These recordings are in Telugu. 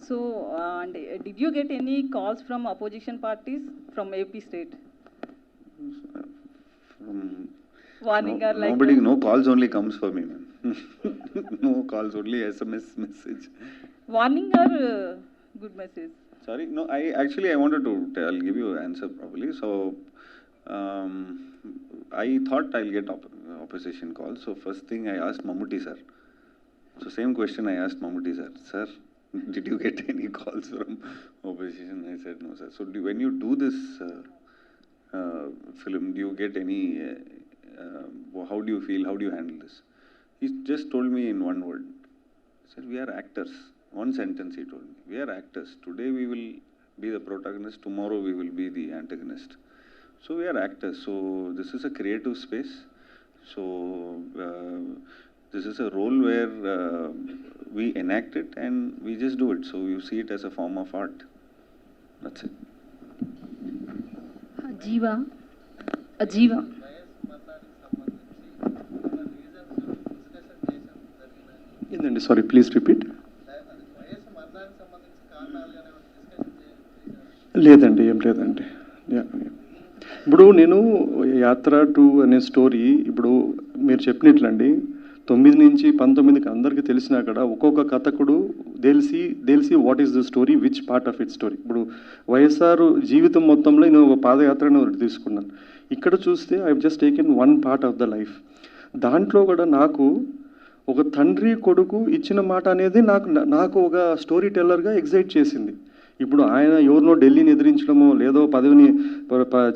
So, did you get any calls from opposition parties from AP state? Warning or like nobody, no calls only comes for me, man. No calls, only SMS message. Warning or good message? Sorry, no, I wanted to I'll give you an answer probably. So, I thought I'll get opposition calls. So first thing I asked Mammootty sir. So same question I asked Mammootty sir. Sir, did you get any calls from opposition? I said no, sir. So when you do this film, do you get any? How do you feel? How do you handle this? He just told me in one word. He said, "We are actors." One sentence he told me. We are actors. Today we will be the protagonist. Tomorrow we will be the antagonist. So we are actors. So this is a creative space. So this is a role where we enact it and we just do it. So you see it as a form of art. That's it. Jeeva. Sorry, please repeat. లేదండి, ఏం లేదండి. ఇప్పుడు నేను యాత్ర 2 అనే స్టోరీ ఇప్పుడు మీరు చెప్పినట్లండి 9 నుంచి 19కి అందరికీ తెలిసినా కూడా ఒక్కొక్క కథకుడు తెలిసి what is the story, which part of it story. ఇప్పుడు వైఎస్ఆర్ జీవితం మొత్తంలో నేను ఒక పాదయాత్రను తీసుకున్నాను. ఇక్కడ చూస్తే I just taken one part of the life. దాంట్లో కూడా నాకు ఒక తండ్రి కొడుకు ఇచ్చిన మాట అనేది నాకు ఒక స్టోరీ టెల్లర్గా ఎగ్జైట్ చేసింది. ఇప్పుడు ఆయన ఎవరినో ఢిల్లీని ఎదిరించడమో లేదో పదవిని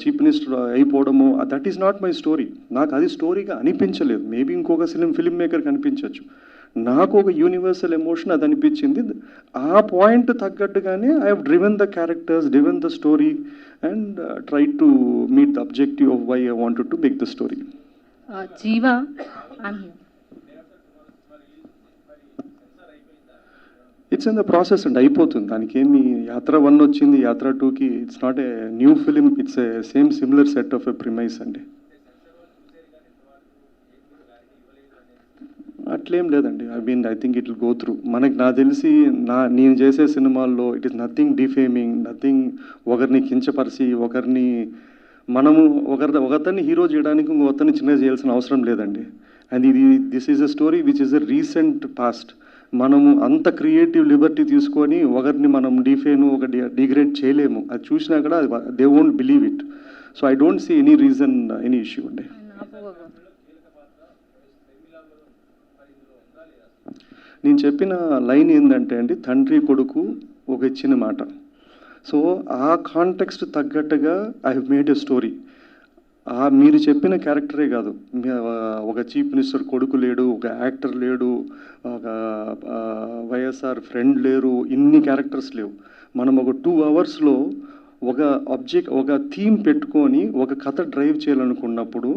చీఫ్ మినిస్టర్ అయిపోవడమో that is not my story. నాకు అది స్టోరీగా అనిపించలేదు. మేబీ ఇంకొక ఫిల్మ్ మేకర్కి అనిపించవచ్చు. నాకు ఒక యూనివర్సల్ ఎమోషన్ అది అనిపించింది. ఆ పాయింట్ తగ్గట్టుగానే I have driven the characters, driven the story and try to meet the objective of why I wanted to make the story. Jeeva, I'm here. It's in the process అండి, అయిపోతుంది. దానికి ఏమి యాత్ర 1 వచ్చింది, యాత్ర 2కి it's not a new film, it's a similar set of a premise అండి. అట్లేం లేదండి. I think it will go through. నాకు తెలిసి నేను చేసే సినిమాల్లో it is nothing defaming, nothing ఒకరిని కించపరిచి మనము ఒకరిని హీరో చేయడానికి ఇంకొకరిని చిన్నగా చేయాల్సిన అవసరం లేదండి. And this is a story which is a recent past. మనము అంత క్రియేటివ్ లిబర్టీ తీసుకొని ఒకరిని మనం డిగ్రేడ్ చేయలేము. అది చూసినా కూడా they won't believe it. So I don't see any reason, any issue అండి. నేను చెప్పిన లైన్ ఏంటంటే అండి, తండ్రి కొడుకు ఒక ఇచ్చిన మాట. సో ఆ కాంటెక్స్ట్ తగ్గట్టుగా I have made a story. మీరు చెప్పిన క్యారెక్టరే కాదు, ఒక చీఫ్ మినిస్టర్ కొడుకు లేడు, ఒక యాక్టర్ లేడు, ఒక వైఎస్ఆర్ ఫ్రెండ్ లేరు, ఇన్ని క్యారెక్టర్స్ లేవు. మనం ఒక 2 అవర్స్లో ఒక థీమ్ పెట్టుకొని ఒక కథ డ్రైవ్ చేయాలనుకున్నప్పుడు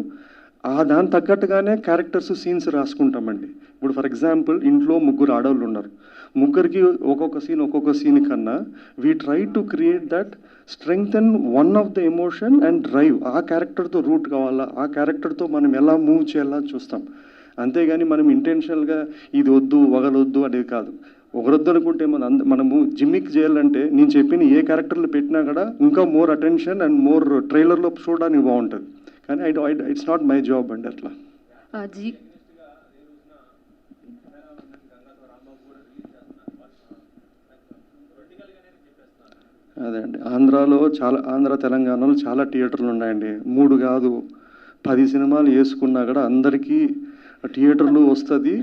దాని తగ్గట్టుగానే క్యారెక్టర్స్, సీన్స్ రాసుకుంటామండి. ఇప్పుడు ఫర్ ఎగ్జాంపుల్ ఇంట్లో 3 ఆడవాళ్ళు ఉన్నారు. ముగ్గురికి ఒక్కొక్క సీన్ కన్నా we try to create that strengthen one of the emotion and drive. ఆ క్యారెక్టర్తో రూట్ కావాలా, ఆ క్యారెక్టర్తో మనం ఎలా మూవ్ చేయాలా చూస్తాం. అంతేగాని మనం ఇంటెన్షనల్గా ఇది వద్దు వగలొద్దు అనేది కాదు. ఒకరొద్దు అనుకుంటే మనము జిమ్మిక్ చేయాలంటే నేను చెప్పిన ఏ క్యారెక్టర్లు పెట్టినా కూడా ఇంకా మోర్ అటెన్షన్ అండ్ మోర్ ట్రైలర్లో చూడడానికి బాగుంటుంది. కానీ ఇట్స్ నాట్ మై జాబ్ అండి అట్లా. అదే అండి, ఆంధ్ర తెలంగాణలో చాలా థియేటర్లు ఉన్నాయండి. 3 కాదు 10 సినిమాలు వేసుకున్నా కూడా అందరికీ థియేటర్లు వస్తుంది,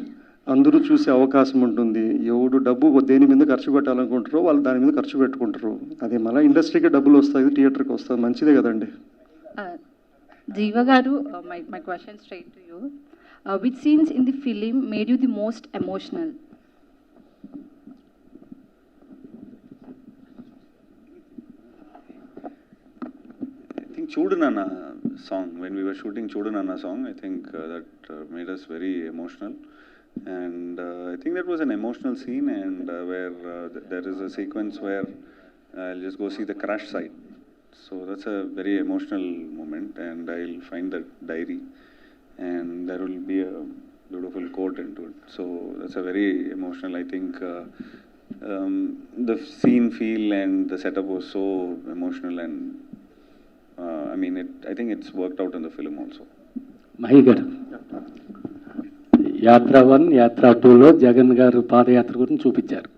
అందరూ చూసే అవకాశం ఉంటుంది. ఎవడు డబ్బు దేని మీద ఖర్చు పెట్టాలనుకుంటారో వాళ్ళు దాని మీద ఖర్చు పెట్టుకుంటారు. అది మళ్ళీ ఇండస్ట్రీకి డబ్బులు వస్తాయి, థియేటర్కి వస్తుంది, మంచిదే కదండి. Jeeva garu, my question straight to you. Which scenes in the film made you the most emotional? I think Chudu Nana song, when we were shooting Chudu Nana song, I think that made us very emotional. And I think that was an emotional scene, and where there is a sequence where I'll just go see the crash site. So that's a very emotional moment, and I'll find that diary, and there will be a beautiful quote into it. So that's a very emotional, I think The scene feel and the setup was so emotional, and I mean, I think it's worked out in the film also. Mahi గారు, యాత్ర 1, యాత్ర 2లో జగన్ గారు పాదయాత్ర గురించి చూపించారు.